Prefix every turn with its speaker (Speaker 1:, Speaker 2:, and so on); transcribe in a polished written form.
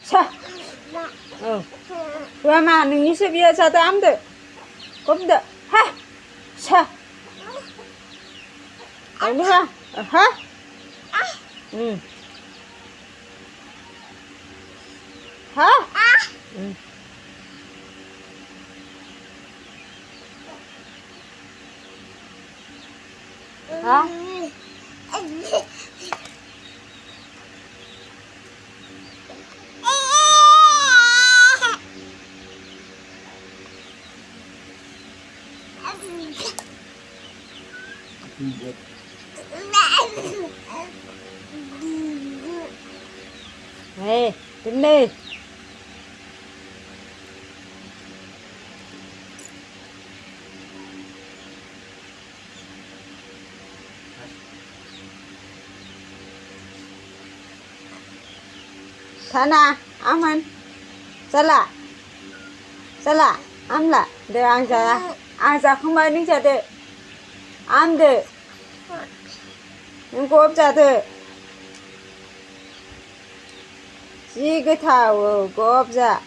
Speaker 1: 자. 그만 능이십이야 자도 암들. 곱다. 하. 자. 얼마나? 하? 응. 하? 응. 하? Này, đứng đi. Thana, ăn ăn. Salah. Salah, ăn lại. Để ăn ra. Ăn ra không ai đứng chờ đợi. Ăn được. Nhưng cô ốp ra thôi. Chỉ cái thảo của cô ốp ra.